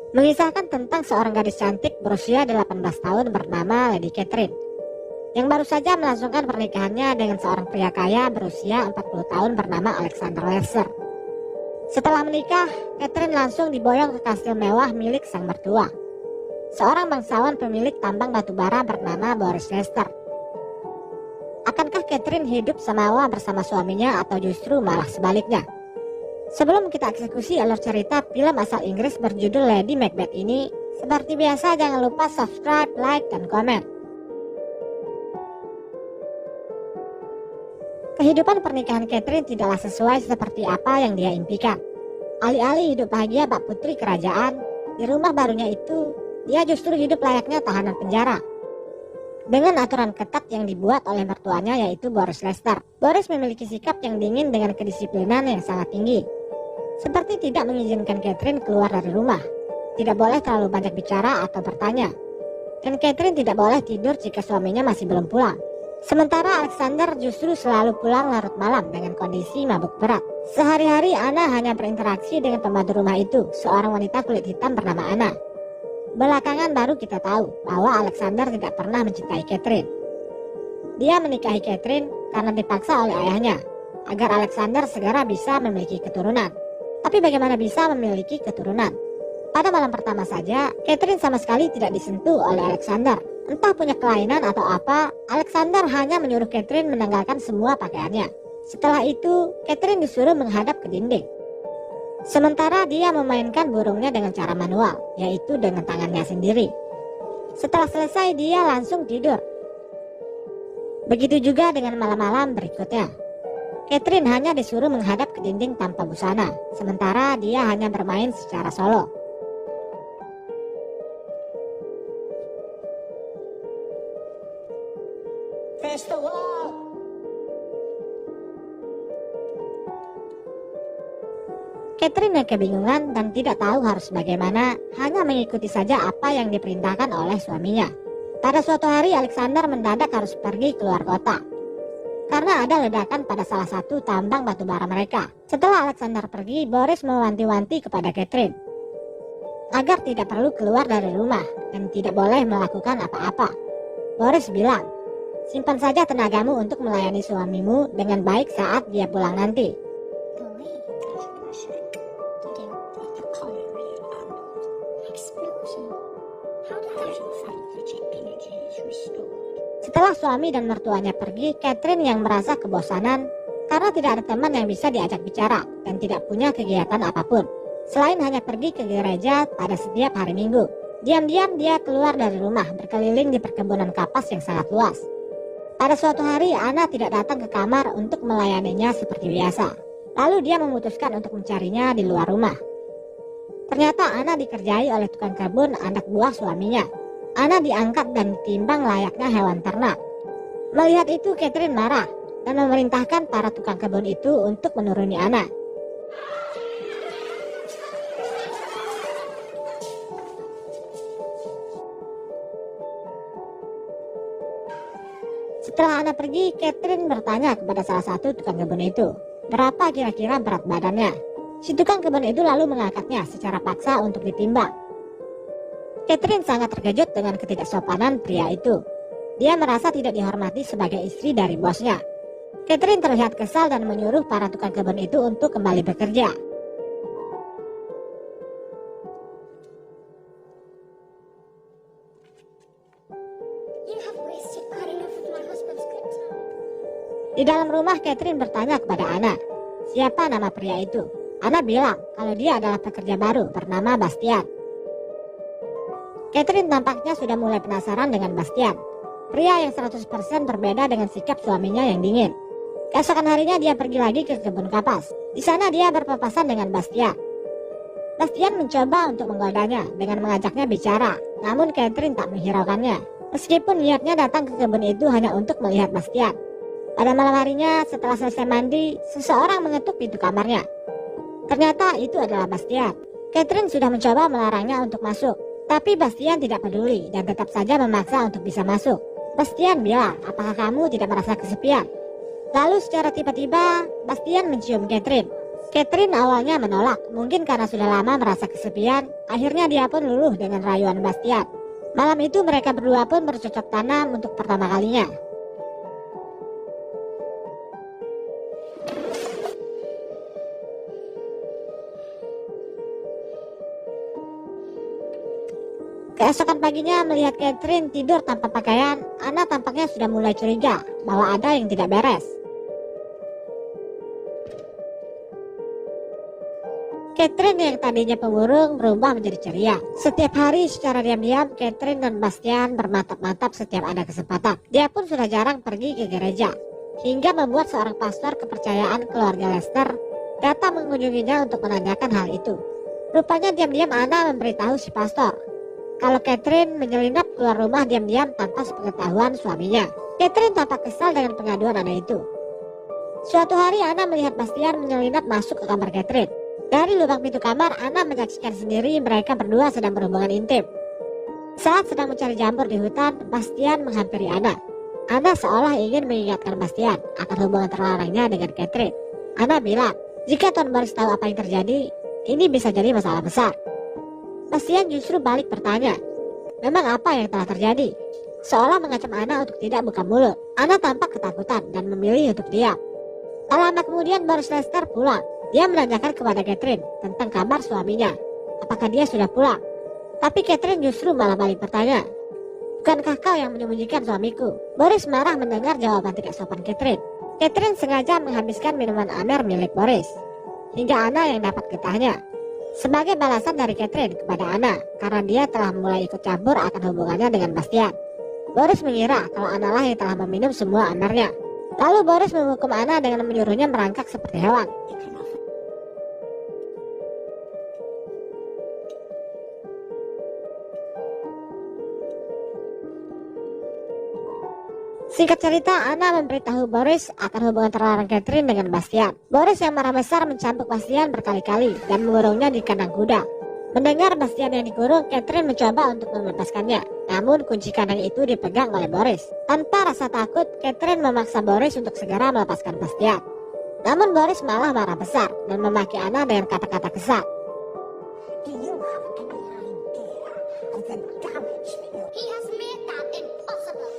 mengisahkan tentang seorang gadis cantik berusia 18 tahun bernama Lady Catherine, yang baru saja melangsungkan pernikahannya dengan seorang pria kaya berusia 40 tahun bernama Alexander Lesser. Setelah menikah, Catherine langsung diboyong ke kastil mewah milik sang mertua, seorang bangsawan pemilik tambang batubara bernama Boris Lester. Akankah Catherine hidup semawa bersama suaminya atau justru malah sebaliknya? Sebelum kita eksekusi alur cerita film asal Inggris berjudul Lady Macbeth ini, seperti biasa jangan lupa subscribe, like, dan komen. Kehidupan pernikahan Catherine tidaklah sesuai seperti apa yang dia impikan. Alih-alih hidup bahagia bak putri kerajaan, di rumah barunya itu, dia justru hidup layaknya tahanan penjara. Dengan aturan ketat yang dibuat oleh mertuanya yaitu Boris Lester. Boris memiliki sikap yang dingin dengan kedisiplinan yang sangat tinggi. Seperti tidak mengizinkan Catherine keluar dari rumah, tidak boleh terlalu banyak bicara atau bertanya, dan Catherine tidak boleh tidur jika suaminya masih belum pulang. Sementara Alexander justru selalu pulang larut malam dengan kondisi mabuk berat. Sehari-hari Anna hanya berinteraksi dengan pembantu rumah itu, seorang wanita kulit hitam bernama Anna. Belakangan baru kita tahu bahwa Alexander tidak pernah mencintai Catherine. Dia menikahi Catherine karena dipaksa oleh ayahnya, agar Alexander segera bisa memiliki keturunan. Tapi bagaimana bisa memiliki keturunan? Pada malam pertama saja, Catherine sama sekali tidak disentuh oleh Alexander. Entah punya kelainan atau apa, Alexander hanya menyuruh Catherine menanggalkan semua pakaiannya. Setelah itu, Catherine disuruh menghadap ke dinding. Sementara dia memainkan burungnya dengan cara manual, yaitu dengan tangannya sendiri. Setelah selesai, dia langsung tidur. Begitu juga dengan malam-malam berikutnya. Catherine hanya disuruh menghadap ke dinding tanpa busana, sementara dia hanya bermain secara solo. Catherine yang kebingungan dan tidak tahu harus bagaimana, hanya mengikuti saja apa yang diperintahkan oleh suaminya. Pada suatu hari Alexander mendadak harus pergi keluar kota, karena ada ledakan pada salah satu tambang batubara mereka. Setelah Alexander pergi, Boris mewanti-wanti kepada Catherine agar tidak perlu keluar dari rumah dan tidak boleh melakukan apa-apa. Boris bilang, simpan saja tenagamu untuk melayani suamimu dengan baik saat dia pulang nanti. Setelah suami dan mertuanya pergi, Catherine yang merasa kebosanan karena tidak ada teman yang bisa diajak bicara dan tidak punya kegiatan apapun selain hanya pergi ke gereja pada setiap hari Minggu. Diam-diam dia keluar dari rumah, berkeliling di perkebunan kapas yang sangat luas. Pada suatu hari Anna tidak datang ke kamar untuk melayaninya seperti biasa. Lalu dia memutuskan untuk mencarinya di luar rumah. Ternyata Anna dikerjai oleh tukang kebun anak buah suaminya. Anna diangkat dan ditimbang layaknya hewan ternak. Melihat itu Catherine marah dan memerintahkan para tukang kebun itu untuk menuruni Anna. Setelah Anna pergi, Catherine bertanya kepada salah satu tukang kebun itu, berapa kira-kira berat badannya. Si tukang kebun itu lalu mengangkatnya secara paksa untuk ditimbang. Catherine sangat terkejut dengan ketidaksopanan pria itu. Dia merasa tidak dihormati sebagai istri dari bosnya. Catherine terlihat kesal dan menyuruh para tukang kebun itu untuk kembali bekerja. Di dalam rumah, Catherine bertanya kepada Anna, siapa nama pria itu? Anna bilang kalau dia adalah pekerja baru bernama Bastian. Catherine tampaknya sudah mulai penasaran dengan Bastian, pria yang 100% berbeda dengan sikap suaminya yang dingin. Keesokan harinya dia pergi lagi ke kebun kapas. Di sana dia berpapasan dengan Bastian. Bastian mencoba untuk menggodanya dengan mengajaknya bicara, namun Catherine tak menghiraukannya. Meskipun niatnya datang ke kebun itu hanya untuk melihat Bastian. Pada malam harinya setelah selesai mandi, seseorang mengetuk pintu kamarnya. Ternyata itu adalah Bastian. Catherine sudah mencoba melarangnya untuk masuk, tapi Bastian tidak peduli dan tetap saja memaksa untuk bisa masuk. Bastian bilang, apakah kamu tidak merasa kesepian? Lalu secara tiba-tiba, Bastian mencium Catherine. Catherine awalnya menolak, mungkin karena sudah lama merasa kesepian. Akhirnya dia pun luluh dengan rayuan Bastian. Malam itu mereka berdua pun bercocok tanam untuk pertama kalinya. Keesokan paginya melihat Catherine tidur tanpa pakaian, Anna tampaknya sudah mulai curiga bahwa ada yang tidak beres. Catherine yang tadinya pemurung berubah menjadi ceria. Setiap hari secara diam-diam Catherine dan Bastian bermantap-mantap setiap ada kesempatan. Dia pun sudah jarang pergi ke gereja, hingga membuat seorang pastor kepercayaan keluarga Lester datang mengunjunginya untuk menanyakan hal itu. Rupanya diam-diam Anna memberitahu si pastor kalau Catherine menyelinap keluar rumah diam-diam tanpa sepengetahuan suaminya. Catherine tampak kesal dengan pengaduan Anna itu. Suatu hari Anna melihat Bastian menyelinap masuk ke kamar Catherine. Dari lubang pintu kamar, Anna menyaksikan sendiri mereka berdua sedang berhubungan intim. Saat sedang mencari jamur di hutan, Bastian menghampiri Anna. Anna seolah ingin mengingatkan Bastian akan hubungan terlarangnya dengan Catherine. Anna bilang, jika Tuan Boris tahu apa yang terjadi, ini bisa jadi masalah besar. Bastian justru balik bertanya, memang apa yang telah terjadi? Seolah mengancam Anna untuk tidak buka mulut. Anna tampak ketakutan dan memilih untuk diam. Tak lama kemudian Boris Lester pulang. Dia menanyakan kepada Catherine tentang kabar suaminya. Apakah dia sudah pulang? Tapi Catherine justru malah balik bertanya, bukankah kau yang menyembunyikan suamiku? Boris marah mendengar jawaban tidak sopan Catherine. Catherine sengaja menghabiskan minuman Amer milik Boris, hingga Anna yang dapat getahnya. Sebagai balasan dari Catherine kepada Anna, karena dia telah mulai ikut campur akan hubungannya dengan Bastian. Boris mengira kalau Anna lah yang telah meminum semua Amernya. Lalu Boris menghukum Anna dengan menyuruhnya merangkak seperti hewan. Singkat cerita, Anna memberitahu Boris akan hubungan terlarang Catherine dengan Bastian. Boris yang marah besar mencambuk Bastian berkali-kali dan mengurungnya di kandang kuda. Mendengar Bastian yang dikurung, Catherine mencoba untuk melepaskannya. Namun kunci kandang itu dipegang oleh Boris. Tanpa rasa takut, Catherine memaksa Boris untuk segera melepaskan Bastian. Namun Boris malah marah besar dan memaki Anna dengan kata-kata kesat. Do you have any idea of the damage he has made that impossible?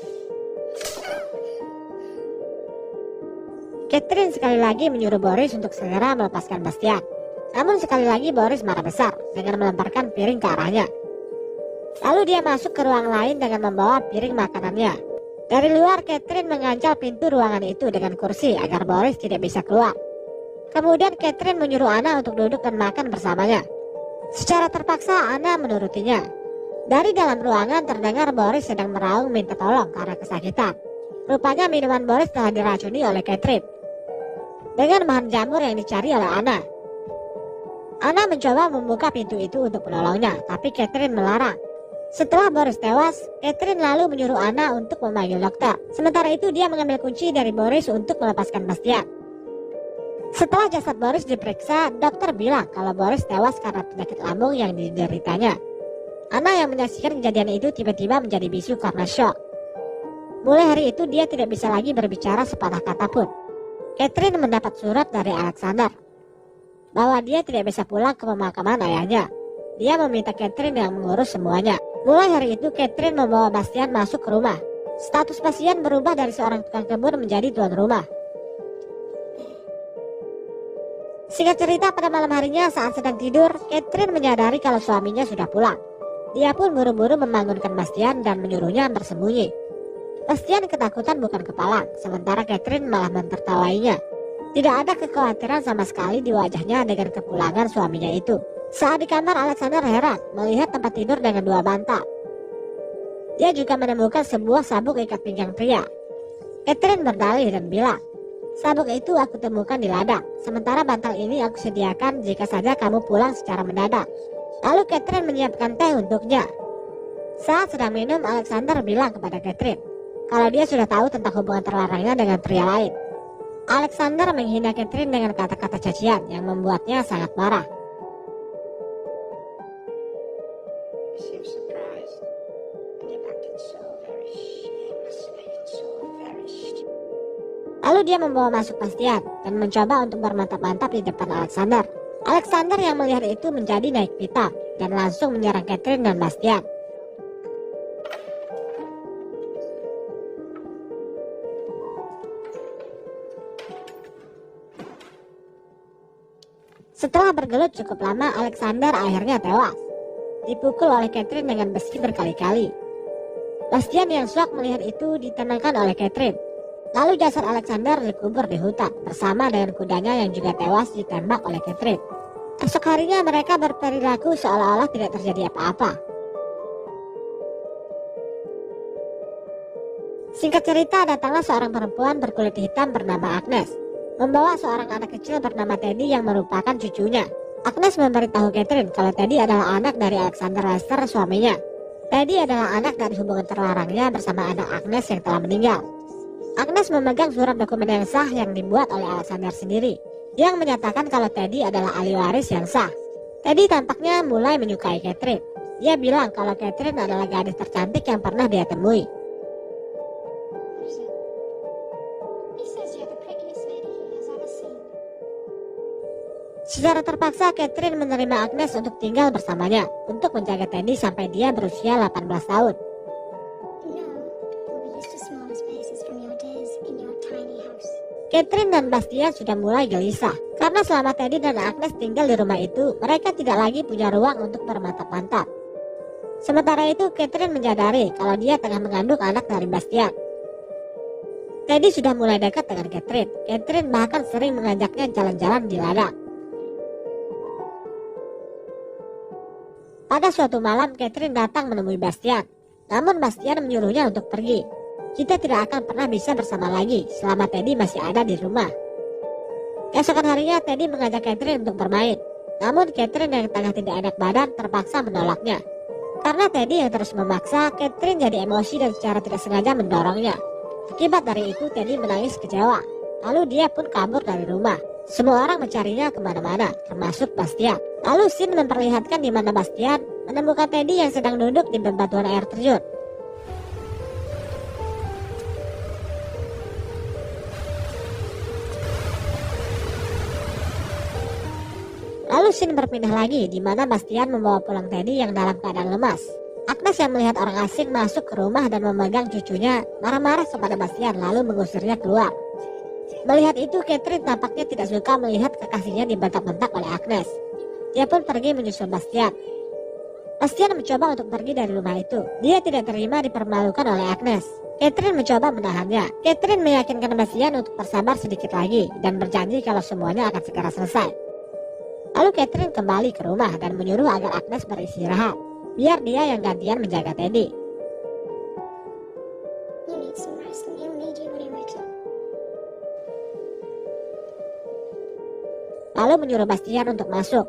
Catherine sekali lagi menyuruh Boris untuk segera melepaskan Bastian. Namun sekali lagi Boris marah besar dengan melemparkan piring ke arahnya. Lalu dia masuk ke ruang lain dengan membawa piring makanannya. Dari luar, Catherine menganjal pintu ruangan itu dengan kursi agar Boris tidak bisa keluar. Kemudian Catherine menyuruh Anna untuk duduk dan makan bersamanya. Secara terpaksa Anna menurutinya. Dari dalam ruangan terdengar Boris sedang meraung minta tolong karena kesakitan. Rupanya minuman Boris telah diracuni oleh Catherine dengan bahan jamur yang dicari oleh Anna. Anna mencoba membuka pintu itu untuk menolongnya, tapi Catherine melarang. Setelah Boris tewas, Catherine lalu menyuruh Anna untuk memanggil dokter. Sementara itu dia mengambil kunci dari Boris untuk melepaskan Bastian. Setelah jasad Boris diperiksa, dokter bilang kalau Boris tewas karena penyakit lambung yang dideritanya. Anna yang menyaksikan kejadian itu tiba-tiba menjadi bisu karena shock. Mulai hari itu dia tidak bisa lagi berbicara sepatah kata pun. Catherine mendapat surat dari Alexander bahwa dia tidak bisa pulang ke pemakaman ayahnya. Dia meminta Catherine yang mengurus semuanya. Mulai hari itu Catherine membawa Bastian masuk ke rumah. Status Bastian berubah dari seorang tukang kebun menjadi tuan rumah. Singkat cerita, pada malam harinya saat sedang tidur, Catherine menyadari kalau suaminya sudah pulang. Dia pun buru-buru membangunkan Bastian dan menyuruhnya bersembunyi. Bastian ketakutan bukan kepalang, sementara Catherine malah mentertawainya. Tidak ada kekhawatiran sama sekali di wajahnya dengan kepulangan suaminya itu. Saat di kamar, Alexander heran melihat tempat tidur dengan 2 bantal. Dia juga menemukan sebuah sabuk ikat pinggang pria. Catherine berdalih dan bilang, sabuk itu aku temukan di ladang, sementara bantal ini aku sediakan jika saja kamu pulang secara mendadak. Lalu Catherine menyiapkan teh untuknya. Saat sedang minum, Alexander bilang kepada Catherine kalau dia sudah tahu tentang hubungan terlarangnya dengan pria lain. Alexander menghina Catherine dengan kata-kata cacian yang membuatnya sangat marah. Lalu Lalu dia membawa masuk Bastian dan mencoba untuk bermantap-mantap di depan Alexander. Alexander yang melihat itu menjadi naik pitam dan langsung menyerang Catherine dan Bastian. Setelah bergelut cukup lama, Alexander akhirnya tewas, dipukul oleh Catherine dengan besi berkali-kali. Bastian yang shock melihat itu ditenangkan oleh Catherine. Lalu jasad Alexander dikubur di hutan bersama dengan kudanya yang juga tewas ditembak oleh Catherine. Esok harinya mereka berperilaku seolah-olah tidak terjadi apa-apa. Singkat cerita, datanglah seorang perempuan berkulit hitam bernama Agnes, membawa seorang anak kecil bernama Teddy yang merupakan cucunya. Agnes memberitahu Catherine kalau Teddy adalah anak dari Alexander Lester, suaminya. Teddy adalah anak dari hubungan terlarangnya bersama anak Agnes yang telah meninggal. Agnes memegang surat dokumen yang sah yang dibuat oleh Alexander sendiri, yang menyatakan kalau Teddy adalah ahli waris yang sah. Teddy tampaknya mulai menyukai Catherine. Dia bilang kalau Catherine adalah gadis tercantik yang pernah dia temui. Secara terpaksa, Catherine menerima Agnes untuk tinggal bersamanya untuk menjaga Teddy sampai dia berusia 18 tahun. Catherine dan Bastian sudah mulai gelisah karena selama Teddy dan Agnes tinggal di rumah itu, mereka tidak lagi punya ruang untuk bermantap-mantap. Sementara itu, Catherine menyadari kalau dia tengah mengandung anak dari Bastian. Teddy sudah mulai dekat dengan Catherine. Catherine bahkan sering mengajaknya jalan-jalan di ladang. Pada suatu malam, Catherine datang menemui Bastian. Namun Bastian menyuruhnya untuk pergi. Kita tidak akan pernah bisa bersama lagi selama Teddy masih ada di rumah. Keesokan harinya, Teddy mengajak Catherine untuk bermain. Namun Catherine yang tengah tidak enak badan terpaksa menolaknya. Karena Teddy yang terus memaksa, Catherine jadi emosi dan secara tidak sengaja mendorongnya. Akibat dari itu, Teddy menangis kecewa. Lalu dia pun kabur dari rumah. Semua orang mencarinya kemana-mana, termasuk Bastian. Lalu scene memperlihatkan di mana Bastian menemukan Teddy yang sedang duduk di bebatuan air terjun. Lalu scene berpindah lagi di mana Bastian membawa pulang Teddy yang dalam keadaan lemas. Agnes yang melihat orang asing masuk ke rumah dan memegang cucunya marah-marah kepada Bastian lalu mengusirnya keluar. Melihat itu, Catherine tampaknya tidak suka melihat kekasihnya dibentak-bentak oleh Agnes. Dia pun pergi menyusul Bastian. Bastian mencoba untuk pergi dari rumah itu. Dia tidak terima dipermalukan oleh Agnes. Catherine mencoba menahannya. Catherine meyakinkan Bastian untuk bersabar sedikit lagi dan berjanji kalau semuanya akan segera selesai. Lalu Catherine kembali ke rumah dan menyuruh agar Agnes beristirahat, biar dia yang gantian menjaga Teddy. Lalu menyuruh Bastian untuk masuk.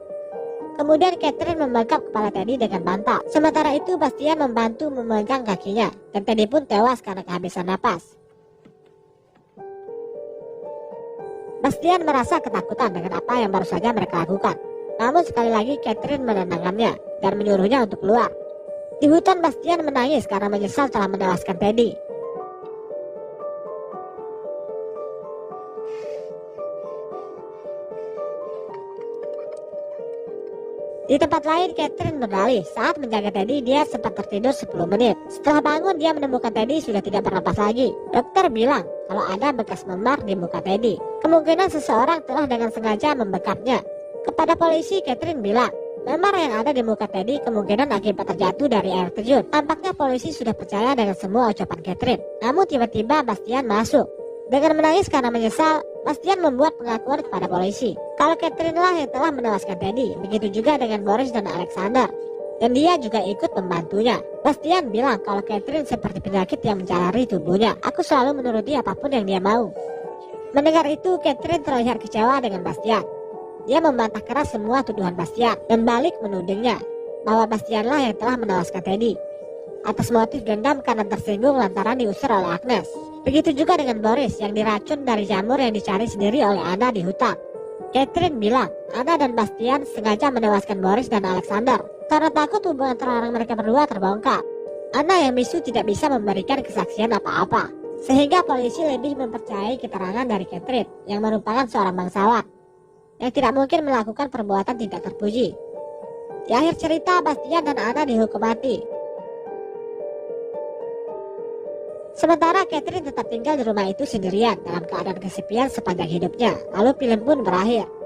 Kemudian Catherine membekap kepala Teddy dengan bantal. Sementara itu Bastian membantu memegang kakinya, dan Teddy pun tewas karena kehabisan napas. Bastian merasa ketakutan dengan apa yang baru saja mereka lakukan. Namun sekali lagi Catherine menenangkannya dan menyuruhnya untuk keluar. Di hutan, Bastian menangis karena menyesal telah menewaskan Teddy. Di tempat lain, Catherine berdalih saat menjaga Teddy dia sempat tertidur 10 menit. Setelah bangun, dia menemukan Teddy sudah tidak bernapas lagi. Dokter bilang kalau ada bekas memar di muka Teddy. Kemungkinan seseorang telah dengan sengaja membekapnya. Kepada polisi, Catherine bilang memar yang ada di muka Teddy kemungkinan akibat terjatuh dari air terjun. Tampaknya polisi sudah percaya dengan semua ucapan Catherine. Namun tiba-tiba Bastian masuk. Dengan menangis karena menyesal, Bastian membuat pengakuan kepada polisi kalau Catherine lah yang telah menewaskan Teddy. Begitu juga dengan Boris dan Alexander, dan dia juga ikut membantunya. Bastian bilang kalau Catherine seperti penyakit yang menjalari tubuhnya. Aku selalu menuruti apapun yang dia mau. Mendengar itu, Catherine terlihat kecewa dengan Bastian. Dia membantah keras semua tuduhan Bastian dan balik menudingnya bahwa Bastian lah yang telah menewaskan Teddy atas motif dendam karena tersinggung lantaran diusir oleh Agnes. Begitu juga dengan Boris yang diracun dari jamur yang dicari sendiri oleh Anna di hutan. Catherine bilang Anna dan Bastian sengaja menewaskan Boris dan Alexander karena takut hubungan terlarang mereka berdua terbongkar. Anna yang bisu tidak bisa memberikan kesaksian apa-apa. Sehingga polisi lebih mempercayai keterangan dari Catherine yang merupakan seorang bangsawan yang tidak mungkin melakukan perbuatan tidak terpuji. Di akhir cerita, Bastian dan Anna dihukum mati. Sementara Catherine tetap tinggal di rumah itu sendirian dalam keadaan kesepian sepanjang hidupnya. Lalu film pun berakhir.